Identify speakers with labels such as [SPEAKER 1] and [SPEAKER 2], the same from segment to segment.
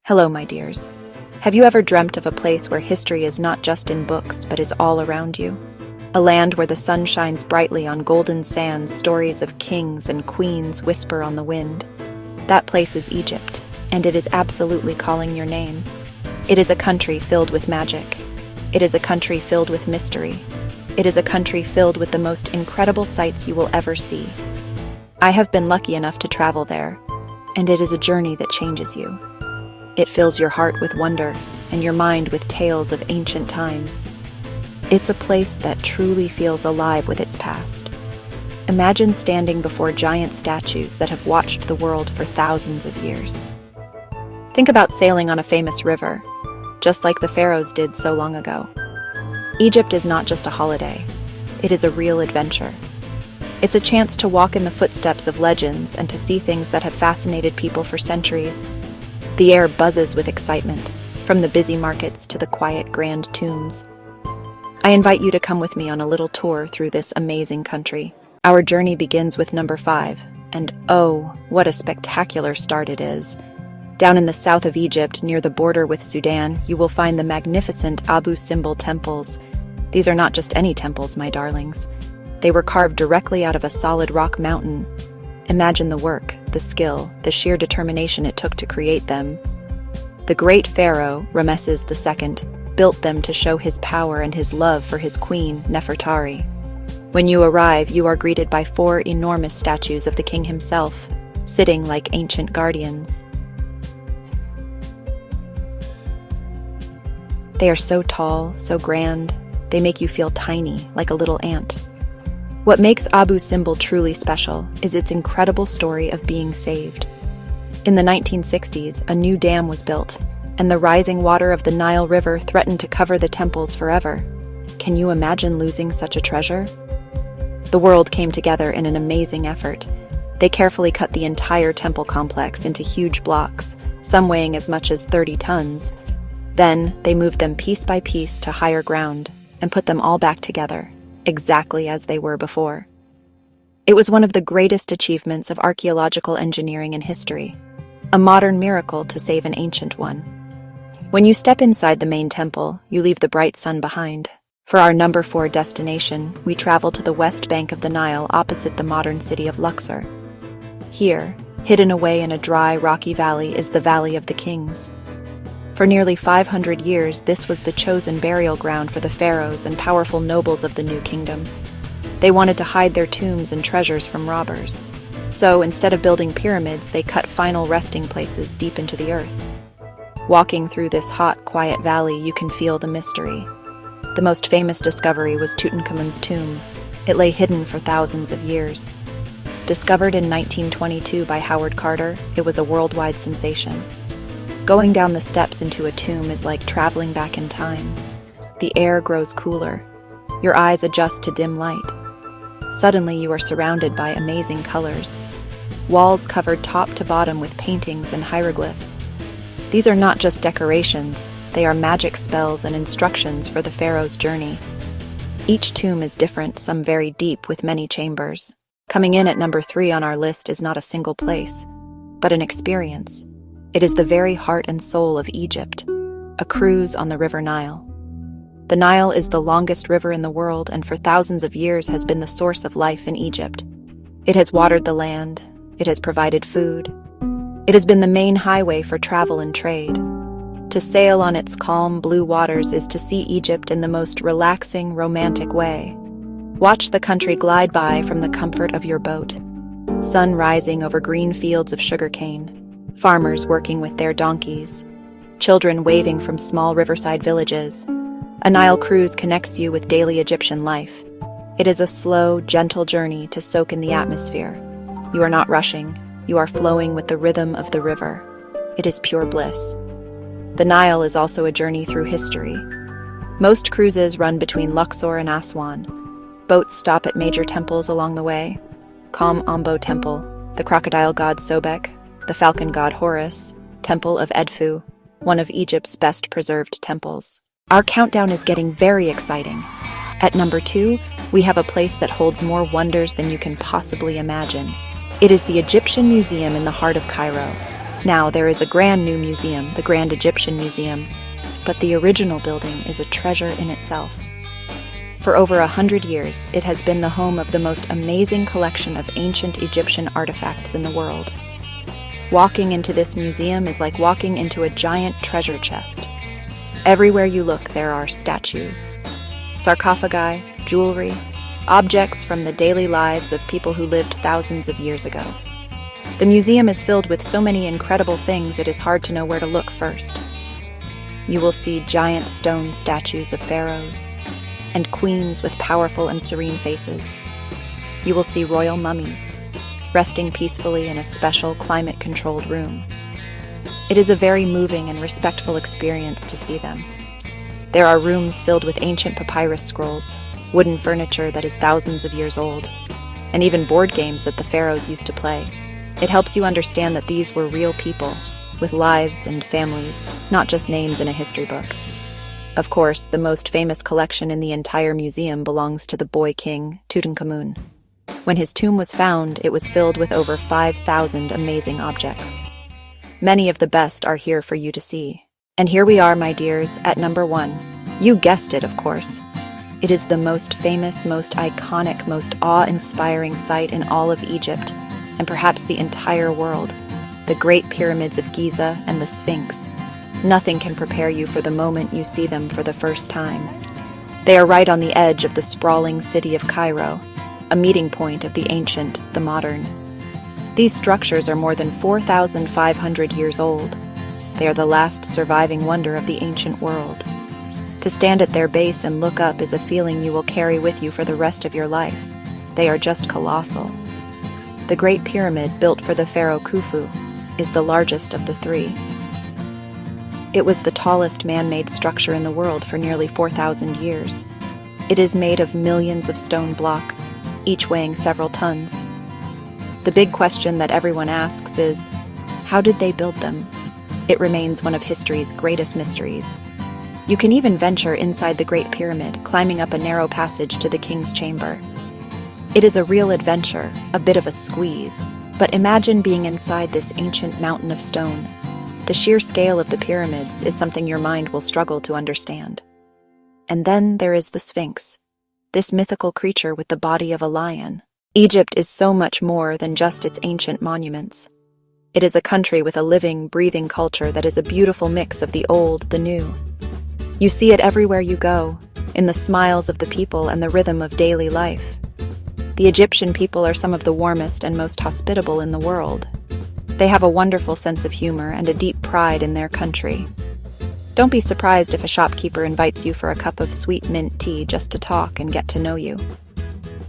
[SPEAKER 1] Hello, my dears. Have you ever dreamt of a place where history is not just in books, but is all around you? A land where the sun shines brightly on golden sands, stories of kings and queens whisper on the wind. That place is Egypt, and it is absolutely calling your name. It is a country filled with magic. It is a country filled with mystery. It is a country filled with the most incredible sights you will ever see. I have been lucky enough to travel there, and it is a journey that changes you. It fills your heart with wonder and your mind with tales of ancient times. It's a place that truly feels alive with its past. Imagine standing before giant statues that have watched the world for thousands of years. Think about sailing on a famous river, just like the pharaohs did so long ago. Egypt is not just a holiday, it is a real adventure. It's a chance to walk in the footsteps of legends and to see things that have fascinated people for centuries. The air buzzes with excitement, from the busy markets to the quiet grand tombs. I invite you to come with me on a little tour through this amazing country. Our journey begins with number 5, and oh, what a spectacular start it is. Down in the south of Egypt, near the border with Sudan, you will find the magnificent Abu Simbel temples. These are not just any temples, my darlings. They were carved directly out of a solid rock mountain. Imagine the work, the skill, the sheer determination it took to create them. The great pharaoh, Ramesses II, built them to show his power and his love for his queen, Nefertari. When you arrive, you are greeted by 4 enormous statues of the king himself, sitting like ancient guardians. They are so tall, so grand, they make you feel tiny, like a little ant. What makes Abu Simbel truly special is its incredible story of being saved. In the 1960s, a new dam was built, and the rising water of the Nile River threatened to cover the temples forever. Can you imagine losing such a treasure? The world came together in an amazing effort. They carefully cut the entire temple complex into huge blocks, some weighing as much as 30 tons. Then, they moved them piece by piece to higher ground and put them all back together, exactly as they were before. It was one of the greatest achievements of archaeological engineering in history, a modern miracle to save an ancient one. When you step inside the main temple, you leave the bright sun behind. For our number 4 destination, we travel to the west bank of the Nile opposite the modern city of Luxor. Here, hidden away in a dry, rocky valley, is the Valley of the Kings. For nearly 500 years, this was the chosen burial ground for the pharaohs and powerful nobles of the new kingdom. They wanted to hide their tombs and treasures from robbers. So, instead of building pyramids, they cut final resting places deep into the earth. Walking through this hot, quiet valley, you can feel the mystery. The most famous discovery was Tutankhamun's tomb. It lay hidden for thousands of years. Discovered in 1922 by Howard Carter, it was a worldwide sensation. Going down the steps into a tomb is like traveling back in time. The air grows cooler. Your eyes adjust to dim light. Suddenly, you are surrounded by amazing colors. Walls covered top to bottom with paintings and hieroglyphs. These are not just decorations, they are magic spells and instructions for the pharaoh's journey. Each tomb is different, some very deep with many chambers. Coming in at number 3 on our list is not a single place, but an experience. It is the very heart and soul of Egypt, a cruise on the River Nile. The Nile is the longest river in the world and for thousands of years has been the source of life in Egypt. It has watered the land, it has provided food. It has been the main highway for travel and trade. To sail on its calm blue waters is to see Egypt in the most relaxing, romantic way. Watch the country glide by from the comfort of your boat. Sun rising over green fields of sugarcane. Farmers working with their donkeys, children waving from small riverside villages. A Nile cruise connects you with daily Egyptian life. It is a slow, gentle journey to soak in the atmosphere. You are not rushing, you are flowing with the rhythm of the river. It is pure bliss. The Nile is also a journey through history. Most cruises run between Luxor and Aswan. Boats stop at major temples along the way. Kom Ombo Temple, the crocodile god Sobek, the falcon god Horus, Temple of Edfu, one of Egypt's best preserved temples. Our countdown is getting very exciting. At number 2, we have a place that holds more wonders than you can possibly imagine. It is the Egyptian Museum in the heart of Cairo. Now, there is a brand new museum, the Grand Egyptian Museum, but the original building is a treasure in itself. For over 100 years, it has been the home of the most amazing collection of ancient Egyptian artifacts in the world. Walking into this museum is like walking into a giant treasure chest. Everywhere you look, there are statues, sarcophagi, jewelry, objects from the daily lives of people who lived thousands of years ago. The museum is filled with so many incredible things it is hard to know where to look first. You will see giant stone statues of pharaohs and queens with powerful and serene faces. You will see royal mummies, resting peacefully in a special climate-controlled room. It is a very moving and respectful experience to see them. There are rooms filled with ancient papyrus scrolls, wooden furniture that is thousands of years old, and even board games that the pharaohs used to play. It helps you understand that these were real people, with lives and families, not just names in a history book. Of course, the most famous collection in the entire museum belongs to the boy king, Tutankhamun. When his tomb was found, it was filled with over 5,000 amazing objects. Many of the best are here for you to see. And here we are, my dears, at number 1. You guessed it, of course. It is the most famous, most iconic, most awe-inspiring sight in all of Egypt, and perhaps the entire world, the Great Pyramids of Giza and the Sphinx. Nothing can prepare you for the moment you see them for the first time. They are right on the edge of the sprawling city of Cairo, a meeting point of the ancient, the modern. These structures are more than 4,500 years old. They are the last surviving wonder of the ancient world. To stand at their base and look up is a feeling you will carry with you for the rest of your life. They are just colossal. The Great Pyramid, built for the pharaoh Khufu, is the largest of the 3. It was the tallest man-made structure in the world for nearly 4,000 years. It is made of millions of stone blocks, each weighing several tons. The big question that everyone asks is, how did they build them? It remains one of history's greatest mysteries. You can even venture inside the Great Pyramid, climbing up a narrow passage to the king's chamber. It is a real adventure, a bit of a squeeze, but imagine being inside this ancient mountain of stone. The sheer scale of the pyramids is something your mind will struggle to understand. And then there is the Sphinx, this mythical creature with the body of a lion. Egypt is so much more than just its ancient monuments. It is a country with a living, breathing culture that is a beautiful mix of the old, the new. You see it everywhere you go, in the smiles of the people and the rhythm of daily life. The Egyptian people are some of the warmest and most hospitable in the world. They have a wonderful sense of humor and a deep pride in their country. Don't be surprised if a shopkeeper invites you for a cup of sweet mint tea just to talk and get to know you.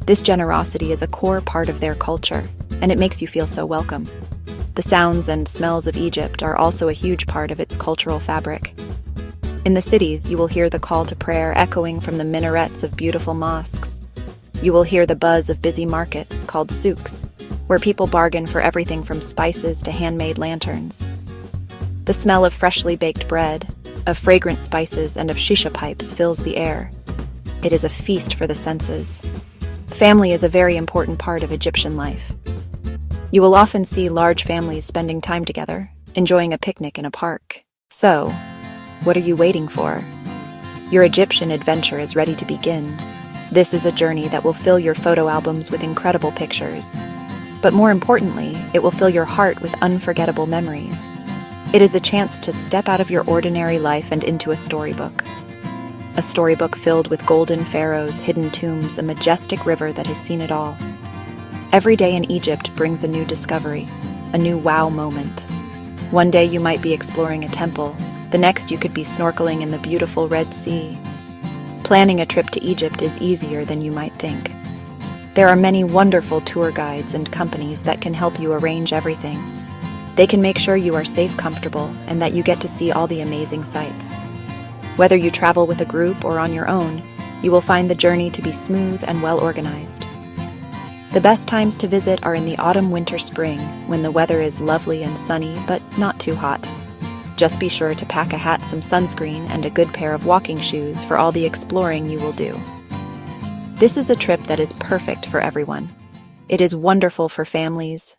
[SPEAKER 1] This generosity is a core part of their culture, and it makes you feel so welcome. The sounds and smells of Egypt are also a huge part of its cultural fabric. In the cities, you will hear the call to prayer echoing from the minarets of beautiful mosques. You will hear the buzz of busy markets, called souks, where people bargain for everything from spices to handmade lanterns. The smell of freshly baked bread, of fragrant spices, and of shisha pipes fills the air. It is a feast for the senses. Family is a very important part of Egyptian life. You will often see large families spending time together, enjoying a picnic in a park. So, what are you waiting for? Your Egyptian adventure is ready to begin. This is a journey that will fill your photo albums with incredible pictures. But more importantly, it will fill your heart with unforgettable memories. It is a chance to step out of your ordinary life and into a storybook. A storybook filled with golden pharaohs, hidden tombs, a majestic river that has seen it all. Every day in Egypt brings a new discovery, a new wow moment. One day you might be exploring a temple, the next you could be snorkeling in the beautiful Red Sea. Planning a trip to Egypt is easier than you might think. There are many wonderful tour guides and companies that can help you arrange everything. They can make sure you are safe, comfortable, and that you get to see all the amazing sights. Whether you travel with a group or on your own, you will find the journey to be smooth and well organized. The best times to visit are in the autumn, winter, spring, when the weather is lovely and sunny, but not too hot. Just be sure to pack a hat, some sunscreen, and a good pair of walking shoes for all the exploring you will do. This is a trip that is perfect for everyone. It is wonderful for families,